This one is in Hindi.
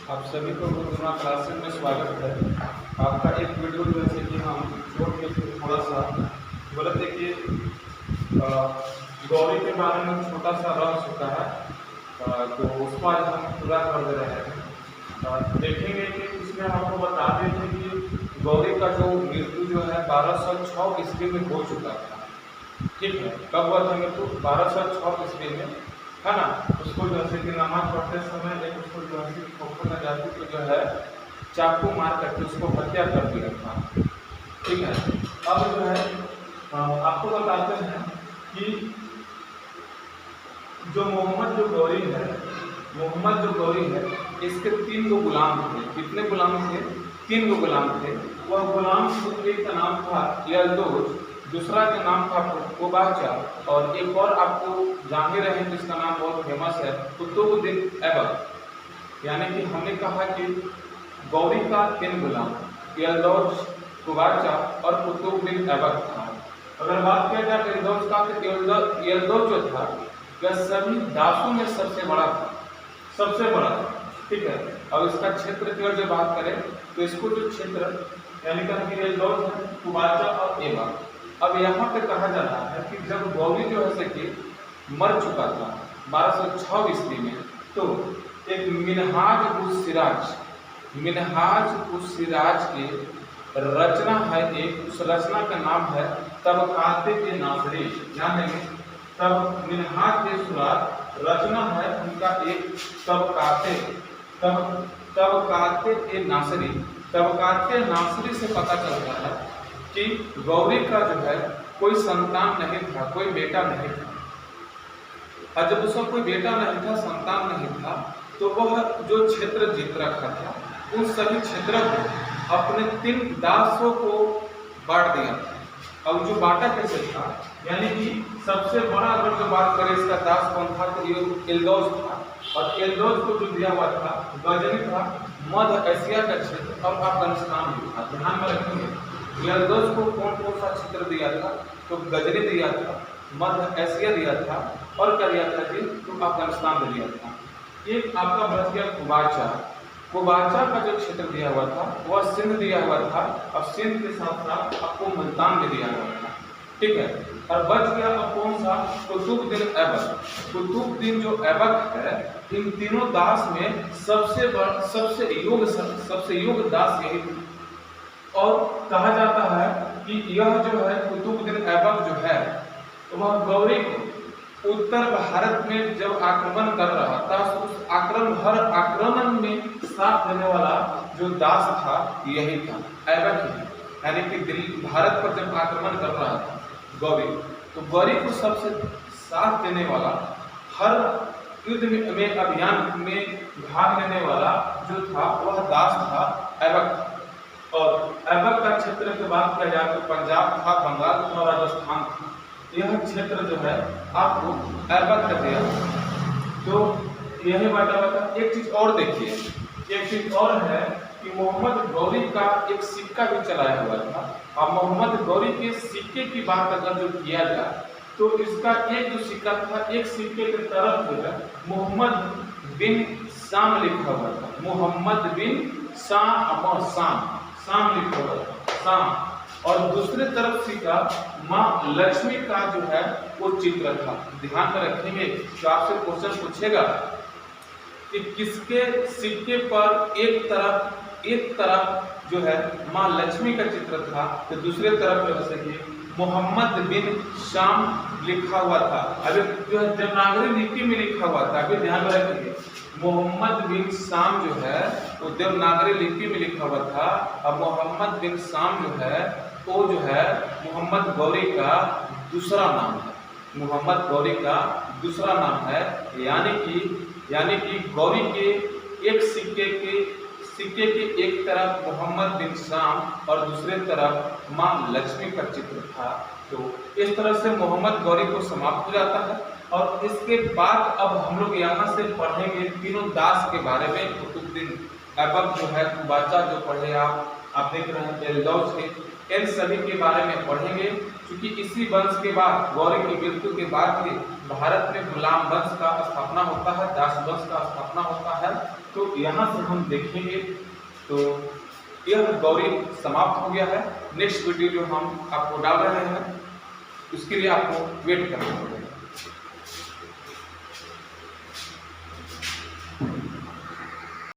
आप सभी को गुरुकुल क्लासेस में स्वागत है। आपका एक वीडियो जैसे कि हम छोड़ के थोड़ा सा बोले थे कि गौरी के बारे में छोटा सा रह चुका है, तो उसको आज हम पूरा कर दे रहे हैं। देखेंगे कि इसमें आपको बता दें थे कि गौरी का जो मृत्यु जो है 1206 ईस्वी में हो चुका था। ठीक है, कब हुआ था मृत्यु? 1206 ईस्वी में, है ना। उसको जैसे कि नमाज पढ़ते समय एक उसको जो है खोखो में जाती तो जो है चाकू मार करके उसको हत्या कर दिया था। ठीक है, अब जो है आपको बताते हैं कि जो मोहम्मद जो गौरी है इसके 3 गो गुलाम थे। कितने गुलाम थे? 3 गो गुलाम थे। वह गुलाम एक का नाम था यल्दोज, दूसरा का नाम था कुबाचा, और एक और आपको जान ही रहे हैं जिसका नाम बहुत फेमस है, कुतुबुद्दीन ऐबक। यानी कि हमने कहा कि गौरी का 3 गुलाम यल्दौज, कुबाचा और कुतुबुद्दीन ऐबक था। अगर बात किया जाए यल्दौज का, तो यल्दौज जो था वह सभी दासों में सबसे बड़ा था। ठीक है, अब इसका क्षेत्र की अगर जो बात करें तो इसको जो क्षेत्र यानी कि यल्दौज, कुबाचा और ऐबक। अब यहाँ पे कहा जा रहा है कि जब गौरी जो है कि मर चुका था 1206 ईस्वी में, तो एक मिनहाज उस सिराज की रचना है। एक उस रचना का नाम है तबकाते के नासरी। ध्यान देंगे, तब मिनहाज के सुराज रचना है उनका एक तबकाते के नासरी। तबकाते नासरी से पता चलता है कि गौरी का जो है कोई संतान नहीं था, कोई बेटा नहीं था। और जब उसका कोई बेटा नहीं था, संतान नहीं था, तो वह जो क्षेत्र जीत रखा था उन सभी क्षेत्रों को अपने 3 दासों को बांट दिया था। अब जो बांटा कैसे था, यानी कि सबसे बड़ा अगर जो बात करें इसका दास कौन था, तो यल्दौज था। और यल्दौज को जो दिया हुआ था गजनी था, मध्य एशिया का क्षेत्र और अफगानिस्तान भी था। ध्यान में रखेंगे, यल्दौज को कौन सा क्षेत्र दिया था, तो गजनी दिया था, मध्य एशिया दिया था, और क्या दिया था जी, तो अफगानिस्तान में दिया था। एक आपका बच गया कुबाचा का जो क्षेत्र दिया हुआ था वह सिंध दिया हुआ था, और सिंध के साथ साथ आपको मुल्तान भी दिया हुआ था। ठीक है, और बच गया अब कौन सा, कुतुबुद्दीन ऐबक। कुतुबुद्दीन जो ऐबक है, इन तीनों दास में सबसे योग्य दास यही था। और कहा जाता है कि यह जो है कुतुबुद्दीन ऐबक जो है वह गौरी को उत्तर भारत में जब आक्रमण कर रहा था, उस हर आक्रमण में साथ देने वाला जो दास था यही था, ऐबक ही। यानी कि दिल्ली भारत पर जब आक्रमण कर रहा था गौरी, तो गौरी को सबसे साथ देने वाला, हर युद्ध में अभियान में भाग लेने वाला जो था वह दास था, ऐबक। और ऐबक का क्षेत्र की बात किया जाए तो पंजाब था, बंगाल था और राजस्थान था। यह क्षेत्र जो है आपको ऐबक का दिया। तो यही बात बता। एक चीज और देखिए, एक चीज और है कि मोहम्मद गौरी का एक सिक्का भी चलाया हुआ था। अब मोहम्मद गौरी के सिक्के की बात अगर जो किया जाए तो इसका एक जो सिक्का था, एक सिक्के की तरफ जो है मोहम्मद बिन शाम लिखा हुआ था। मोहम्मद बिन शाम लिखा हुआ था, शाम। और दूसरे तरफ सिक्का माँ लक्ष्मी का जो है वो चित्र था। ध्यान में रखेंगे, तो आपसे क्वेश्चन पूछेगा कि किसके सिक्के पर एक तरफ जो है माँ लक्ष्मी का चित्र था, तो दूसरे तरफ जो है मोहम्मद बिन शाम लिखा हुआ था। अभी जो है देवनागरी लिपि में लिखा हुआ था। अभी ध्यान में रखेंगे, मोहम्मद बिन शाम जो है वो देवनागरी लिपि में लिखा हुआ था, और मोहम्मद बिन शाम जो है वो जो है मोहम्मद गौरी का दूसरा नाम है। मोहम्मद गौरी का दूसरा नाम है। यानी कि गौरी के एक सिक्के के एक तरफ मोहम्मद बिन शाम और दूसरे तरफ माँ लक्ष्मी का चित्र था। तो इस तरह से मोहम्मद गौरी को समाप्त हो जाता है। और इसके बाद अब हम लोग यहाँ से पढ़ेंगे तीनों दास के बारे में। कुतुबुद्दीन ऐबक जो है, कुबाचा जो पढ़े आप देख रहे हैं, यल्दौज के, इन सभी के बारे में पढ़ेंगे, क्योंकि इसी वंश के बाद, गौरी की मृत्यु के बाद ही भारत में गुलाम वंश का स्थापना होता है, दास वंश का स्थापना होता है। तो यहाँ से हम देखेंगे। तो यह गौरी समाप्त हो गया है। नेक्स्ट वीडियो जो हम आपको डाल रहे हैं, उसके लिए आपको वेट करना पड़ेगा।